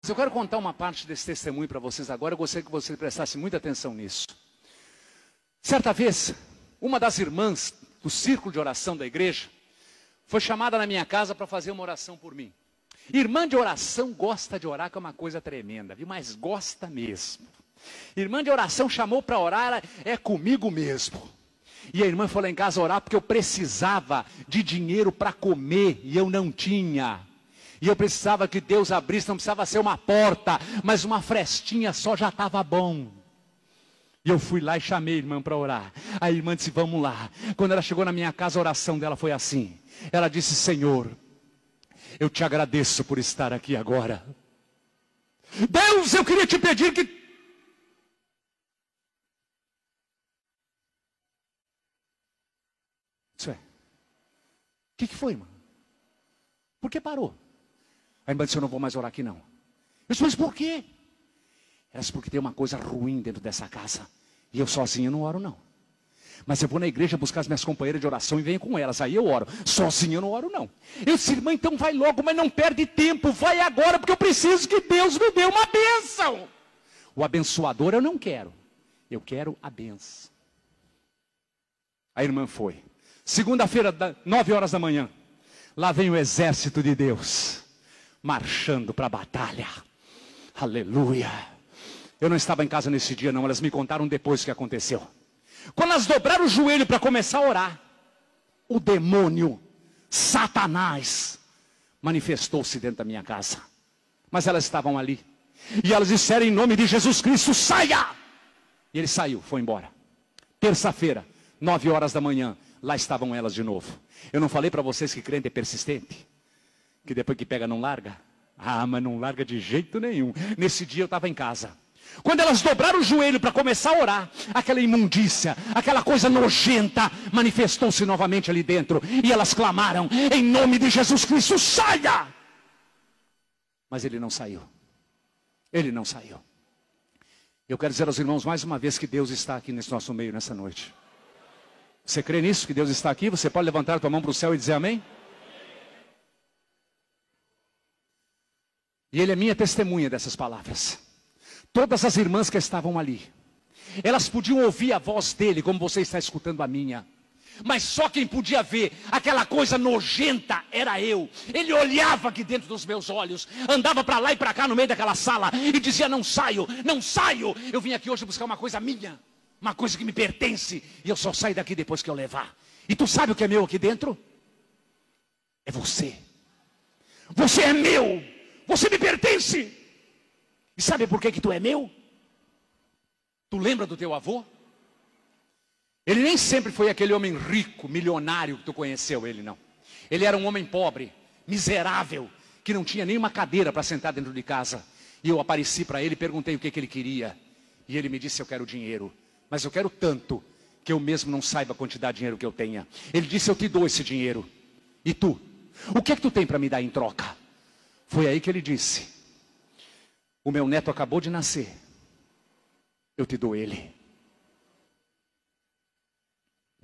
Eu quero contar uma parte desse testemunho para vocês agora. Eu gostaria que você prestasse muita atenção nisso. Certa vez, uma das irmãs do círculo de oração da igreja foi chamada na minha casa para fazer uma oração por mim. Irmã de oração gosta de orar, que é uma coisa tremenda, viu? Mas gosta mesmo. Irmã de oração chamou para orar, é comigo mesmo. E a irmã foi lá em casa orar porque eu precisava de dinheiro para comer e eu não tinha. E eu precisava que Deus abrisse, não precisava ser uma porta, mas uma frestinha só já estava bom. E eu fui lá e chamei a irmã para orar. A irmã disse, vamos lá. Quando ela chegou na minha casa, a oração dela foi assim. Ela disse, Senhor, eu te agradeço por estar aqui agora. Deus, eu queria te pedir que... Isso é. O que foi, irmã? Por que parou? A irmã disse, eu não vou mais orar aqui não. Eu disse, mas por quê? Ela disse, porque tem uma coisa ruim dentro dessa casa. E eu sozinho não oro não. Mas eu vou na igreja buscar as minhas companheiras de oração e venho com elas. Aí eu oro. Sozinho eu não oro não. Eu disse, irmã, então vai logo, mas não perde tempo. Vai agora, porque eu preciso que Deus me dê uma bênção. O abençoador eu não quero. Eu quero a bênção. A irmã foi. Segunda-feira, 9 horas da manhã. Lá vem o exército de Deus. Marchando para a batalha. Aleluia. Eu não estava em casa nesse dia não. Elas me contaram depois o que aconteceu. Quando elas dobraram o joelho para começar a orar, o demônio, Satanás, manifestou-se dentro da minha casa. Mas elas estavam ali. E elas disseram em nome de Jesus Cristo, saia! E ele saiu, foi embora. Terça-feira, 9 horas da manhã, lá estavam elas de novo. Eu não falei para vocês que crente é persistente? Que depois que pega não larga? Ah, mas não larga de jeito nenhum. Nesse dia eu estava em casa. Quando elas dobraram o joelho para começar a orar, aquela imundícia, aquela coisa nojenta, manifestou-se novamente ali dentro. E elas clamaram, em nome de Jesus Cristo, saia! Mas ele não saiu. Ele não saiu. Eu quero dizer aos irmãos mais uma vez que Deus está aqui nesse nosso meio nessa noite. Você crê nisso, que Deus está aqui? Você pode levantar a tua mão para o céu e dizer amém? E ele é minha testemunha dessas palavras. Todas as irmãs que estavam ali, elas podiam ouvir a voz dele, como você está escutando a minha. Mas só quem podia ver aquela coisa nojenta era eu. Ele olhava aqui dentro dos meus olhos, andava para lá e para cá no meio daquela sala e dizia, não saio, não saio. Eu vim aqui hoje buscar uma coisa minha, uma coisa que me pertence, e eu só saio daqui depois que eu levar. E tu sabe o que é meu aqui dentro? É você. Você é meu. Você me pertence. E sabe por que tu é meu? Tu lembra do teu avô? Ele nem sempre foi aquele homem rico, milionário que tu conheceu, ele não. Ele era um homem pobre, miserável, que não tinha nenhuma cadeira para sentar dentro de casa. E eu apareci para ele e perguntei o que ele queria. E ele me disse, eu quero dinheiro. Mas eu quero tanto que eu mesmo não saiba a quantidade de dinheiro que eu tenha. Ele disse, eu te dou esse dinheiro. E tu? O que é que tu tem para me dar em troca? Foi aí que ele disse, o meu neto acabou de nascer. Eu te dou ele.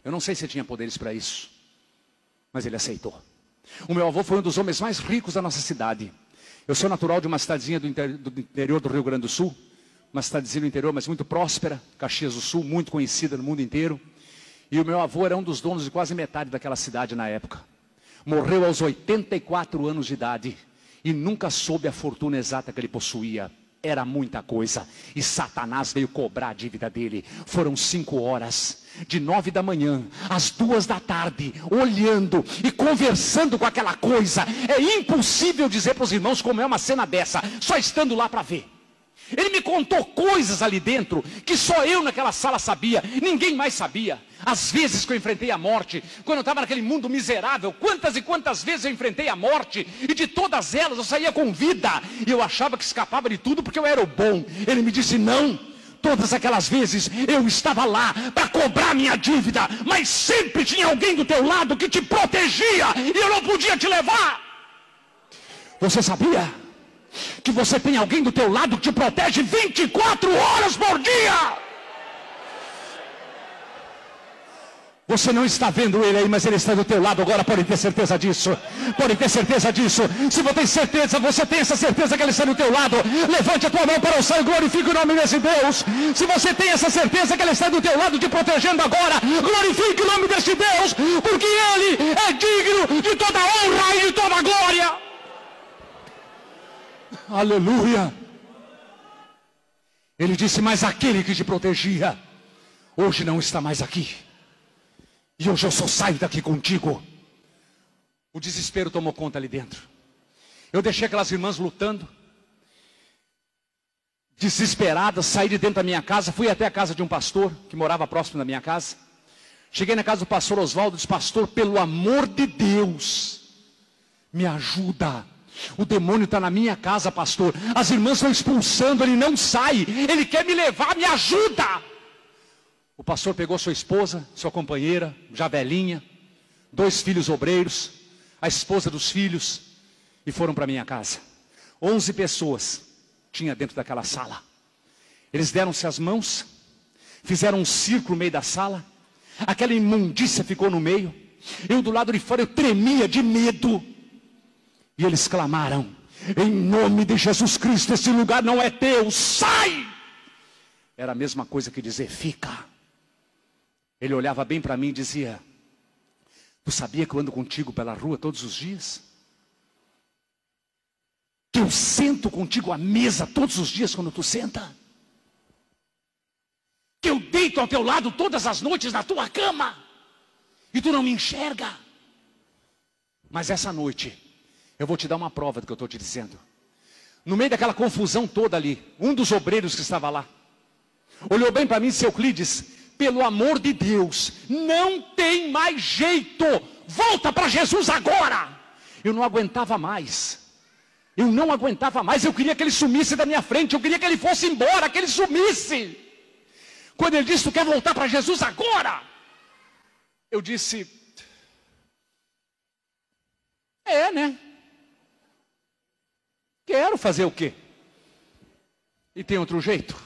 Eu não sei se tinha poderes para isso, mas ele aceitou. O meu avô foi um dos homens mais ricos da nossa cidade. Eu sou natural de uma cidadezinha do interior do Rio Grande do Sul. Uma cidadezinha do interior, mas muito próspera. Caxias do Sul, muito conhecida no mundo inteiro. E o meu avô era um dos donos de quase metade daquela cidade na época. Morreu aos 84 anos de idade. E nunca soube a fortuna exata que ele possuía. Era muita coisa. E Satanás veio cobrar a dívida dele. Foram 5 horas. De 9 da manhã às 2 da tarde. Olhando e conversando com aquela coisa. É impossível dizer para os irmãos como é uma cena dessa. Só estando lá para ver. Ele me contou coisas ali dentro que só eu naquela sala sabia, ninguém mais sabia. As vezes que eu enfrentei a morte, quando eu estava naquele mundo miserável, quantas e quantas vezes eu enfrentei a morte, e de todas elas eu saía com vida, e eu achava que escapava de tudo porque eu era o bom. Ele me disse, não, todas aquelas vezes eu estava lá para cobrar minha dívida, mas sempre tinha alguém do teu lado que te protegia, e eu não podia te levar. Você sabia que você tem alguém do teu lado que te protege 24 horas por dia? Você não está vendo ele aí, mas ele está do teu lado agora, pode ter certeza disso. Pode ter certeza disso. Se você tem certeza, você tem essa certeza que ele está do teu lado, levante a tua mão para o céu e glorifique o nome desse Deus. Se você tem essa certeza que ele está do teu lado, te protegendo agora, glorifique o nome desse Deus, porque ele é digno de toda honra e de toda glória. Aleluia. Ele disse, mas aquele que te protegia, hoje não está mais aqui. E hoje eu só saio daqui contigo. O desespero tomou conta ali dentro. Eu deixei aquelas irmãs lutando, desesperadas, saí de dentro da minha casa, fui até a casa de um pastor, que morava próximo da minha casa. Cheguei na casa do pastor Oswaldo, disse, pastor, pelo amor de Deus, me ajuda. O demônio está na minha casa, pastor. As irmãs estão expulsando, ele não sai. Ele quer me levar, me ajuda. O pastor pegou sua esposa, sua companheira, já velhinha, 2 filhos obreiros, a esposa dos filhos, e foram para minha casa. 11 pessoas tinha dentro daquela sala. Eles deram-se as mãos, fizeram um círculo no meio da sala, aquela imundícia ficou no meio. Eu do lado de fora, eu tremia de medo. E eles clamaram, em nome de Jesus Cristo, esse lugar não é teu, sai! Era a mesma coisa que dizer, fica. Ele olhava bem para mim e dizia, tu sabia que eu ando contigo pela rua todos os dias? Que eu sento contigo à mesa todos os dias quando tu senta? Que eu deito ao teu lado todas as noites na tua cama? E tu não me enxerga? Mas essa noite, eu vou te dar uma prova do que eu estou te dizendo. No meio daquela confusão toda ali, um dos obreiros que estava lá, olhou bem para mim e disse, Euclides, pelo amor de Deus, não tem mais jeito, volta para Jesus agora. Eu não aguentava mais, eu queria que ele sumisse da minha frente, eu queria que ele fosse embora, que ele sumisse. Quando ele disse, tu quer voltar para Jesus agora? Eu disse, né? Quero fazer o quê? E tem outro jeito?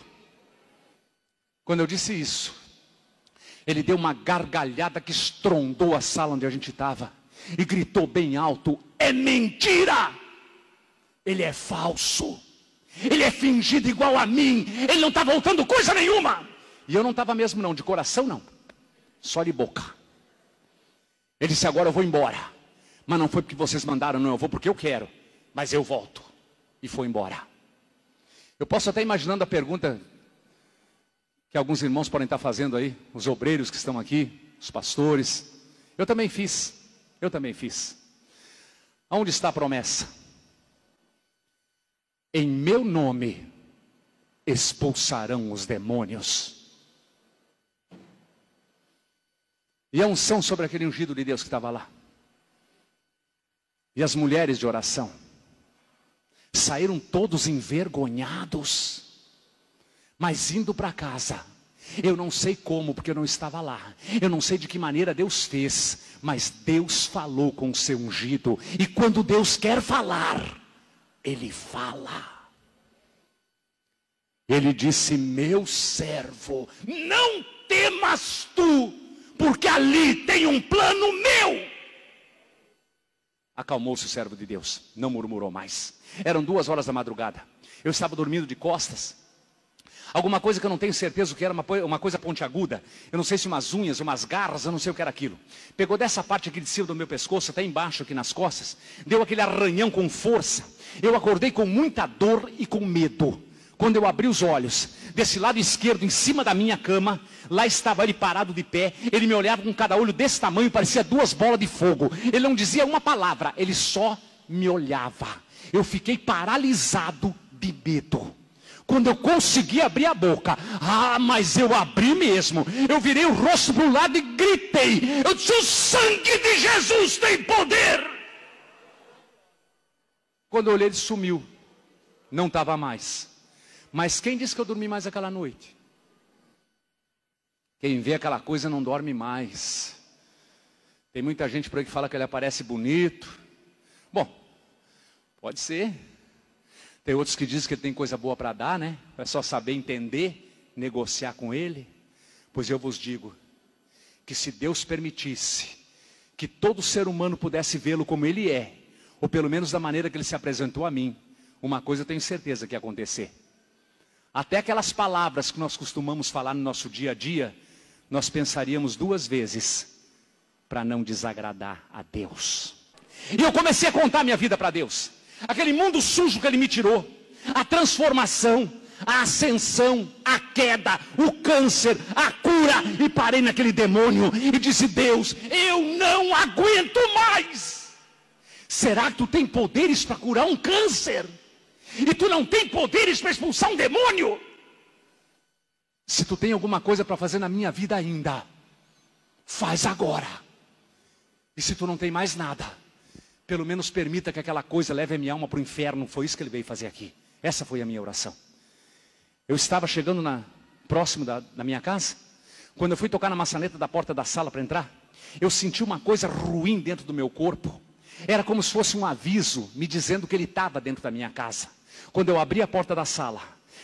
Quando eu disse isso, ele deu uma gargalhada que estrondou a sala onde a gente estava e gritou bem alto, é mentira! Ele é falso, ele é fingido igual a mim, ele não está voltando coisa nenhuma. E eu não estava mesmo não, de coração não, só de boca. Ele disse, agora eu vou embora, mas não foi porque vocês mandaram, não, eu vou porque eu quero, mas eu volto. E foi embora. Eu posso até imaginando a pergunta que alguns irmãos podem estar fazendo aí, os obreiros que estão aqui, os pastores. Eu também fiz. Aonde está a promessa? Em meu nome expulsarão os demônios. E a unção sobre aquele ungido de Deus que estava lá. E as mulheres de oração saíram todos envergonhados, mas indo para casa. Eu não sei como, porque eu não estava lá. Eu não sei de que maneira Deus fez, mas Deus falou com o seu ungido. E quando Deus quer falar, Ele fala. Ele disse, meu servo, não temas tu, porque ali tem um plano meu. Acalmou-se o servo de Deus, não murmurou mais. Eram 2 horas da madrugada. Eu estava dormindo de costas. Alguma coisa que eu não tenho certeza o que era, uma coisa pontiaguda. Eu não sei se umas unhas, umas garras, eu não sei o que era aquilo. Pegou dessa parte aqui de cima do meu pescoço, até embaixo aqui nas costas. Deu aquele arranhão com força. Eu acordei com muita dor e com medo. Quando eu abri os olhos, desse lado esquerdo, em cima da minha cama, lá estava ele parado de pé. Ele me olhava com cada olho desse tamanho, parecia 2 bolas de fogo. Ele não dizia uma palavra, ele só me olhava. Eu fiquei paralisado de medo. Quando eu consegui abrir a boca, mas eu abri mesmo. Eu virei o rosto para o lado e gritei. Eu disse, o sangue de Jesus tem poder. Quando eu olhei, ele sumiu. Não estava mais. Mas quem disse que eu dormi mais aquela noite? Quem vê aquela coisa não dorme mais. Tem muita gente por aí que fala que ele aparece bonito. Bom, pode ser. Tem outros que dizem que ele tem coisa boa para dar, né? É só saber entender, negociar com ele. Pois eu vos digo que se Deus permitisse que todo ser humano pudesse vê-lo como ele é, ou pelo menos da maneira que ele se apresentou a mim, uma coisa eu tenho certeza que ia acontecer. Até aquelas palavras que nós costumamos falar no nosso dia a dia, nós pensaríamos 2 vezes para não desagradar a Deus. E eu comecei a contar minha vida para Deus. Aquele mundo sujo que Ele me tirou, a transformação, a ascensão, a queda, o câncer, a cura. E parei naquele demônio e disse: Deus, eu não aguento mais. Será que tu tem poderes para curar um câncer? E tu não tem poderes para expulsar um demônio? Se tu tem alguma coisa para fazer na minha vida ainda, faz agora. E se tu não tem mais nada, pelo menos permita que aquela coisa leve a minha alma para o inferno. Foi isso que ele veio fazer aqui. Essa foi a minha oração. Eu estava chegando próximo da minha casa, quando eu fui tocar na maçaneta da porta da sala para entrar, eu senti uma coisa ruim dentro do meu corpo. Era como se fosse um aviso me dizendo que ele estava dentro da minha casa. Quando eu abri a porta da sala,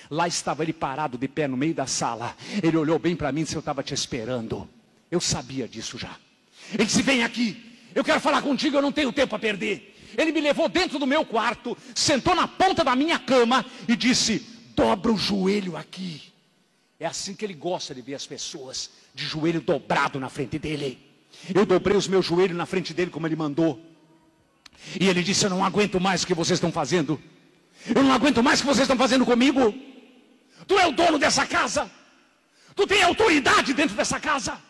lá estava ele parado de pé no meio da sala. Ele olhou bem para mim e disse: eu estava te esperando. Eu sabia disso já. Ele disse: vem aqui, eu quero falar contigo, eu não tenho tempo a perder. Ele me levou dentro do meu quarto, sentou na ponta da minha cama e disse: dobra o joelho aqui. É assim que ele gosta de ver as pessoas, de joelho dobrado na frente dele. Eu dobrei os meus joelhos na frente dele como ele mandou. E ele disse: eu não aguento mais o que vocês estão fazendo. Eu não aguento mais o que vocês estão fazendo comigo. Tu é o dono dessa casa. Tu tem autoridade dentro dessa casa.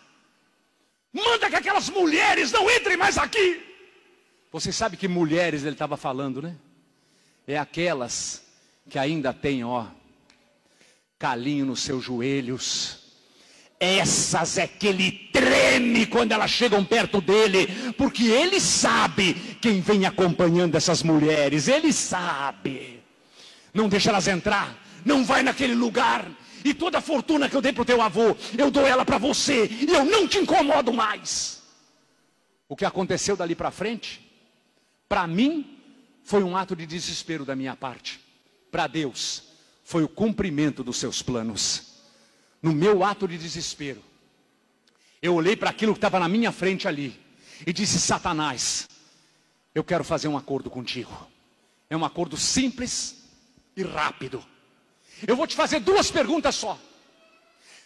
Manda que aquelas mulheres não entrem mais aqui. Você sabe que mulheres ele estava falando, né? É aquelas que ainda têm, calinho nos seus joelhos. Essas é que ele treme quando elas chegam perto dele, porque ele sabe quem vem acompanhando essas mulheres. Ele sabe. Não deixa elas entrar. Não vai naquele lugar. E toda a fortuna que eu dei para o teu avô, eu dou ela para você. E eu não te incomodo mais. O que aconteceu dali para frente, para mim, foi um ato de desespero da minha parte. Para Deus, foi o cumprimento dos seus planos. No meu ato de desespero, eu olhei para aquilo que estava na minha frente ali e disse: Satanás, eu quero fazer um acordo contigo. É um acordo simples e rápido. Eu vou te fazer 2 perguntas só.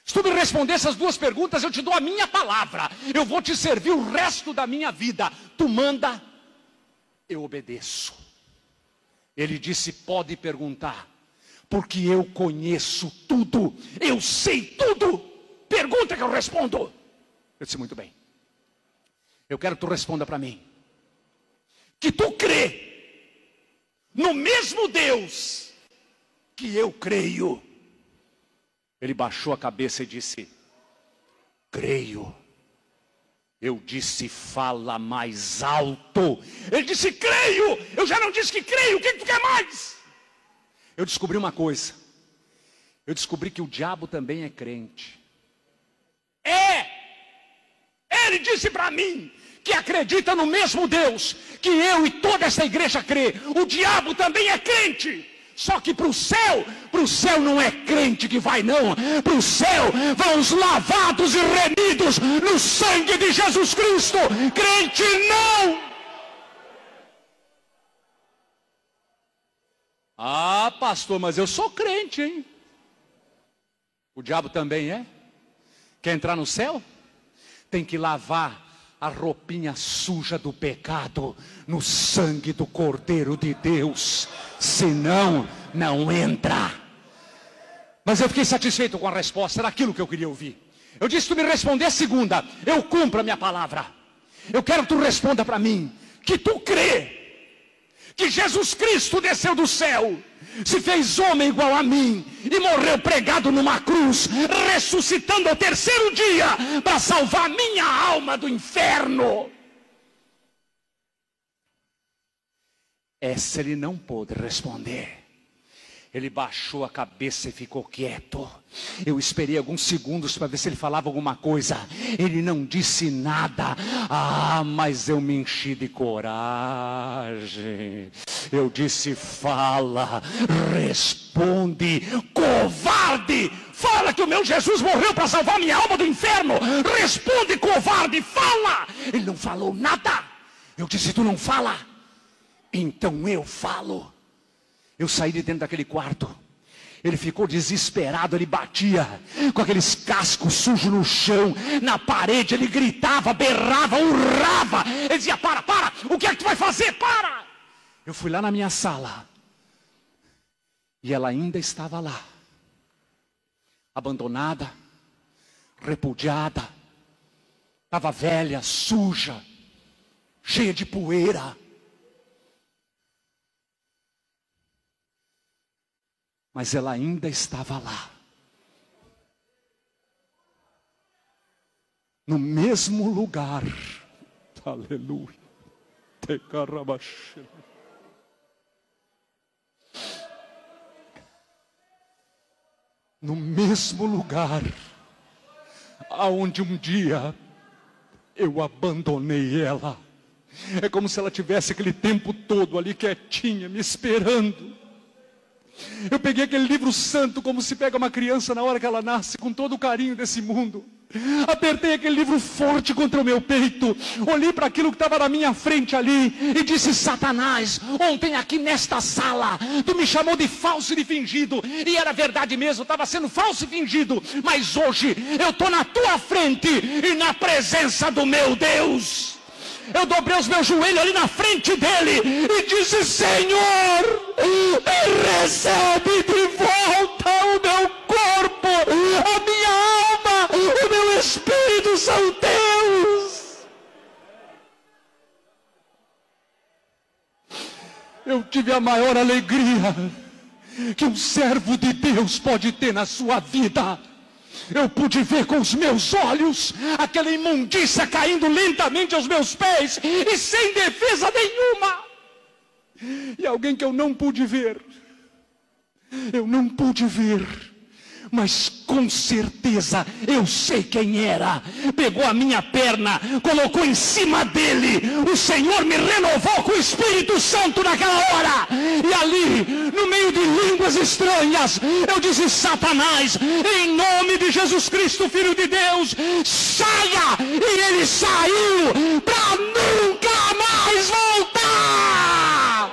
Se tu me responder essas 2 perguntas, eu te dou a minha palavra. Eu vou te servir o resto da minha vida. Tu manda, eu obedeço. Ele disse: pode perguntar, porque eu conheço tudo, eu sei tudo. Pergunta que eu respondo. Eu disse: muito bem. Eu quero que tu responda para mim. Que tu crê no mesmo Deus que eu creio. Ele baixou a cabeça e disse: creio. Eu disse: fala mais alto. Ele disse: creio. Eu já não disse que creio. O que tu quer mais? Eu descobri uma coisa. Eu descobri que o diabo também é crente. Ele disse para mim que acredita no mesmo Deus que eu e toda essa igreja crê. O diabo também é crente. Só que para o céu não é crente que vai não. Para o céu vão os lavados e remidos no sangue de Jesus Cristo. Crente não. Ah, pastor, mas eu sou crente, hein? O diabo também é? Quer entrar no céu? Tem que lavar a roupinha suja do pecado no sangue do Cordeiro de Deus. Senão, não entra. Mas eu fiquei satisfeito com a resposta. Era aquilo que eu queria ouvir. Eu disse: tu me responder a segunda, eu cumpro a minha palavra. Eu quero que tu responda para mim que tu crê que Jesus Cristo desceu do céu, se fez homem igual a mim e morreu pregado numa cruz, ressuscitando ao 3º dia para salvar minha alma do inferno. Essa ele não pôde responder. Ele baixou a cabeça e ficou quieto. Eu esperei alguns segundos para ver se ele falava alguma coisa. Ele não disse nada. Ah, mas eu me enchi de coragem. Eu disse: fala, responde, covarde. Fala que o meu Jesus morreu para salvar minha alma do inferno. Responde, covarde, fala. Ele não falou nada. Eu disse: tu não fala? Então eu falo. Eu saí de dentro daquele quarto. Ele ficou desesperado, ele batia com aqueles cascos sujos no chão, na parede, ele gritava, berrava, urrava. Ele dizia: para, o que é que tu vai fazer? Para! Eu fui lá na minha sala, e ela ainda estava lá, abandonada, repudiada, estava velha, suja, cheia de poeira. Mas ela ainda estava lá, no mesmo lugar. Aleluia. No mesmo lugar aonde um dia eu abandonei ela. É como se ela tivesse aquele tempo todo ali quietinha, me esperando. Eu peguei aquele livro santo, como se pega uma criança na hora que ela nasce, com todo o carinho desse mundo. Apertei aquele livro forte contra o meu peito, olhei para aquilo que estava na minha frente ali e disse: Satanás, ontem aqui nesta sala tu me chamou de falso e de fingido, e era verdade mesmo, estava sendo falso e fingido, mas hoje eu estou na tua frente e na presença do meu Deus. Eu dobrei os meus joelhos ali na frente dele e disse: Senhor, me recebe de volta o meu corpo, a minha alma, o meu espírito são teus. Eu tive a maior alegria que um servo de Deus pode ter na sua vida. Eu pude ver com os meus olhos aquela imundícia caindo lentamente aos meus pés e sem defesa nenhuma. E alguém que eu não pude ver, mas com certeza eu sei quem era. Pegou a minha perna, colocou em cima dele. O Senhor me renovou com o Espírito Santo naquela hora. E ali, no meio de línguas estranhas, eu disse: Satanás, em nome de Jesus Cristo, Filho de Deus, saia! E ele saiu para nunca mais voltar.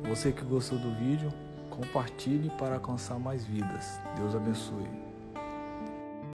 Você que gostou do vídeo, compartilhe para alcançar mais vidas. Deus abençoe.